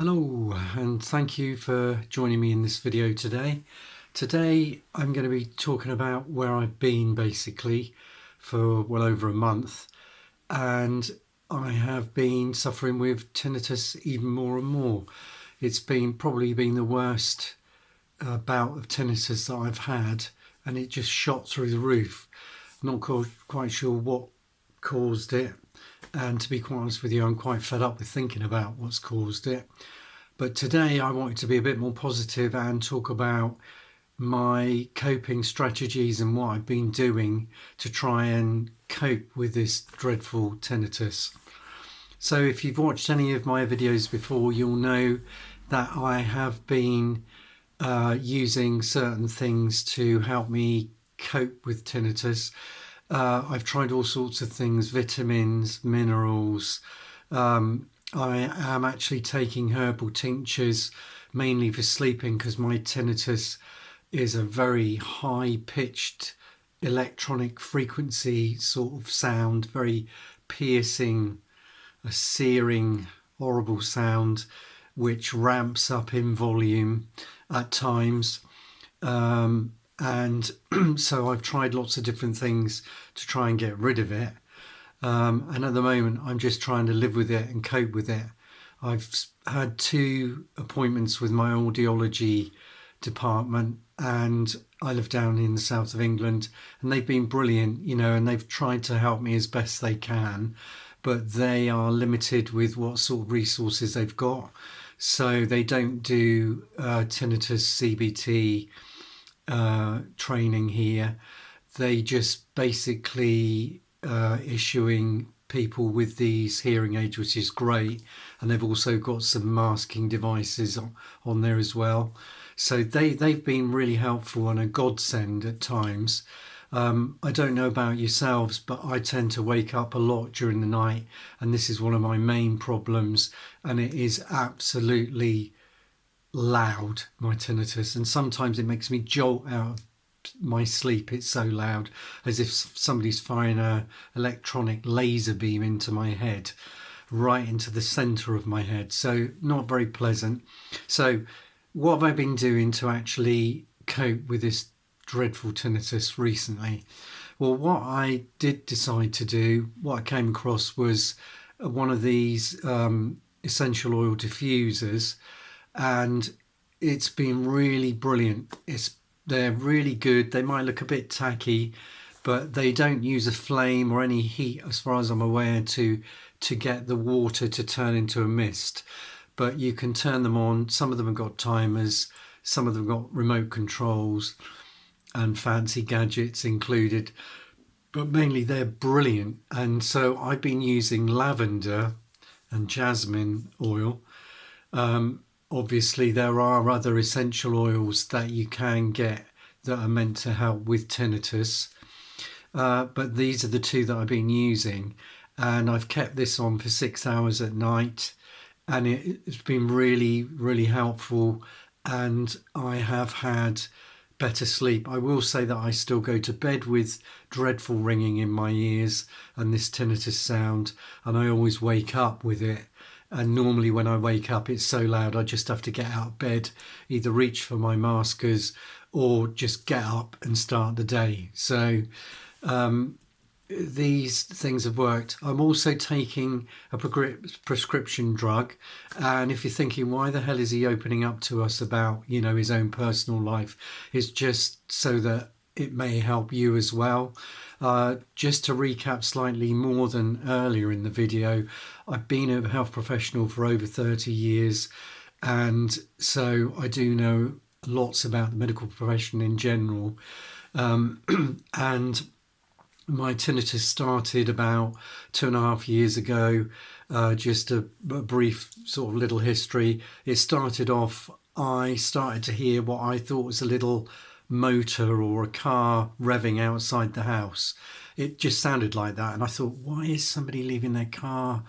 Hello, and thank you for joining me in this video today. Today I'm going to be talking about where I've been basically for well over a month, and I have been suffering with tinnitus even more and more. It's probably been the worst bout of tinnitus that I've had, and it just shot through the roof. Not quite sure what caused it, and to be quite honest with you, I'm quite fed up with thinking about what's caused it. But today I wanted to be a bit more positive and talk about my coping strategies and what I've been doing to try and cope with this dreadful tinnitus. So if you've watched any of my videos before, you'll know that I have been using certain things to help me cope with tinnitus. I've tried all sorts of things, vitamins, minerals. I am actually taking herbal tinctures mainly for sleeping because my tinnitus is a very high-pitched electronic frequency sort of sound, very piercing, a searing, horrible sound which ramps up in volume at times. And so I've tried lots of different things to try and get rid of it. And at the moment, I'm just trying to live with it and cope with it. I've had 2 appointments with my audiology department, and I live down in the south of England, and they've been brilliant, and they've tried to help me as best they can, but they are limited with what sort of resources they've got. So they don't do tinnitus CBT training here. They just basically issuing people with these hearing aids, which is great, and they've also got some masking devices on there as well. So they've been really helpful and a godsend at times. I don't know about yourselves, but I tend to wake up a lot during the night, and this is one of my main problems, and it is absolutely loud, my tinnitus, and sometimes it makes me jolt out of my sleep. It's so loud, as if somebody's firing a electronic laser beam into my head, right into the center of my head. So not very pleasant. So what have I been doing to actually cope with this dreadful tinnitus recently? Well, what I did decide to do, what I came across was one of these essential oil diffusers, and it's been really brilliant. They're really good. They might look a bit tacky, but they don't use a flame or any heat, as far as I'm aware, to get the water to turn into a mist. But you can turn them on. Some of them have got timers, some of them have got remote controls and fancy gadgets included, but mainly they're brilliant. And so I've been using lavender and jasmine oil. Obviously there are other essential oils that you can get that are meant to help with tinnitus, but these are the 2 that I've been using, and I've kept this on for 6 hours at night, and it's been really helpful, and I have had better sleep. I will say that I still go to bed with dreadful ringing in my ears and this tinnitus sound, and I always wake up with it. And normally when I wake up, it's so loud, I just have to get out of bed, either reach for my maskers or just get up and start the day. So these things have worked. I'm also taking a prescription drug. And if you're thinking, why the hell is he opening up to us about, his own personal life? It's just so that it may help you as well. Just to recap slightly more than earlier in the video, I've been a health professional for over 30 years, and so I do know lots about the medical profession in general. And my tinnitus started about 2.5 years ago. Just a brief sort of little history. It started off, I started to hear what I thought was a little motor or a car revving outside the house. It just sounded like that, and I thought, why is somebody leaving their car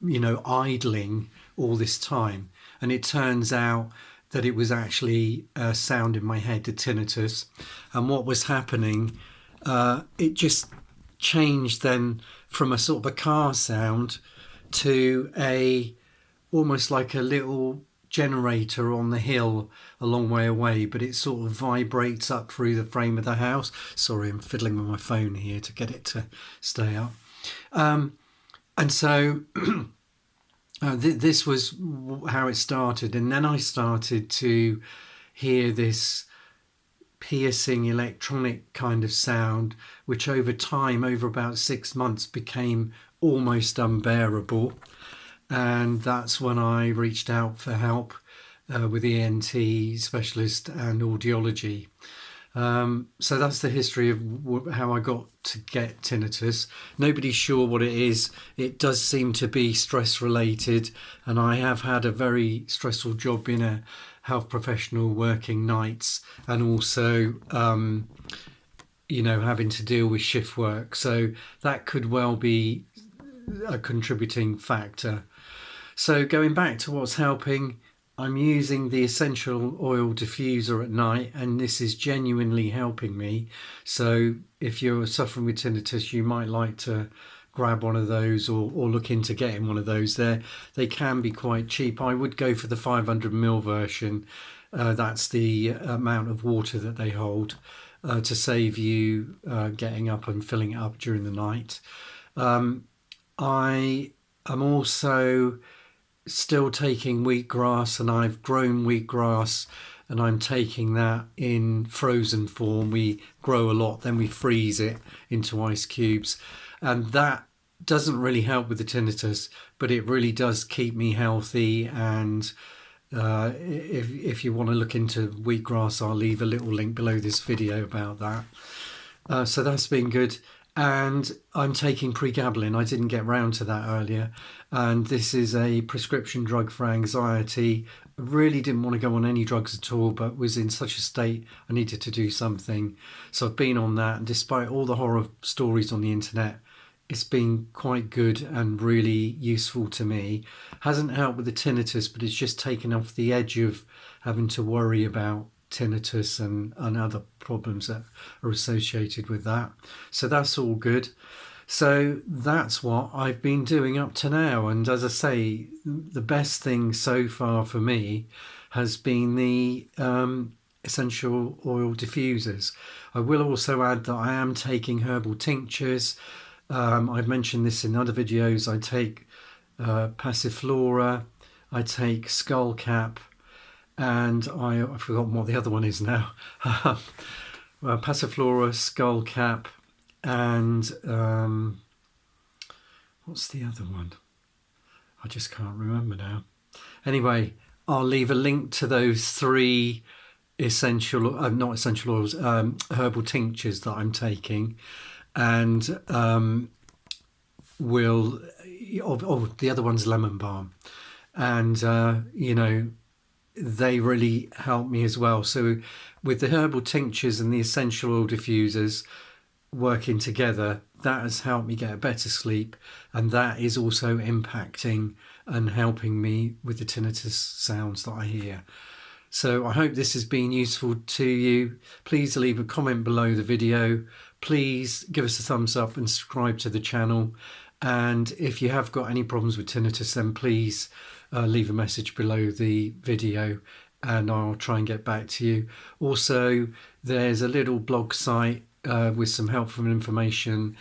idling all this time? And it turns out that it was actually a sound in my head, a tinnitus. And what was happening, it just changed then from a sort of a car sound to a almost like a little generator on the hill a long way away, but it sort of vibrates up through the frame of the house. Sorry, I'm fiddling with my phone here to get it to stay up. And so this was how it started, and then I started to hear this piercing electronic kind of sound, which over time, over about 6 months, became almost unbearable. And that's when I reached out for help with ENT specialist and audiology. So that's the history of how I got to get tinnitus. Nobody's sure what it is. It does seem to be stress related, and I have had a very stressful job being a health professional, working nights, and also having to deal with shift work. So that could well be a contributing factor. So going back to what's helping, I'm using the essential oil diffuser at night, and this is genuinely helping me. So if you're suffering with tinnitus, you might like to grab one of those or look into getting one of those. They can be quite cheap. I would go for the 500ml version. That's the amount of water that they hold to save you getting up and filling it up during the night. I am also still taking wheatgrass, and I've grown wheatgrass, and I'm taking that in frozen form. We grow a lot, then we freeze it into ice cubes, and that doesn't really help with the tinnitus, but it really does keep me healthy. And if you want to look into wheatgrass, I'll leave a little link below this video about that. So that's been good. And I'm taking pregabalin. I didn't get round to that earlier, and this is a prescription drug for anxiety. I really didn't want to go on any drugs at all, but was in such a state I needed to do something, so I've been on that. And despite all the horror stories on the internet, it's been quite good and really useful to me. Hasn't helped with the tinnitus, but it's just taken off the edge of having to worry about tinnitus and other problems that are associated with that. So that's all good. So that's what I've been doing up to now. And as I say, the best thing so far for me has been the essential oil diffusers. I will also add that I am taking herbal tinctures. I've mentioned this in other videos. I take passiflora, I take skullcap, and I've forgotten what the other one is now. Passiflora, skullcap, and what's the other one? I just can't remember now. Anyway, I'll leave a link to those three essential, not essential oils, herbal tinctures that I'm taking, and the other one's lemon balm, and they really help me as well. So with the herbal tinctures and the essential oil diffusers working together, that has helped me get a better sleep, and that is also impacting and helping me with the tinnitus sounds that I hear. So I hope this has been useful to you. Please leave a comment below the video. Please give us a thumbs up and subscribe to the channel. And if you have got any problems with tinnitus, then please leave a message below the video and I'll try and get back to you. Also, there's a little blog site with some helpful information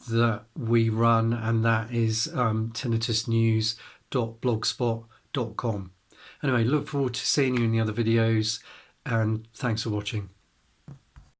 that we run, and that is tinnitusnews.blogspot.com. Anyway, look forward to seeing you in the other videos, and thanks for watching.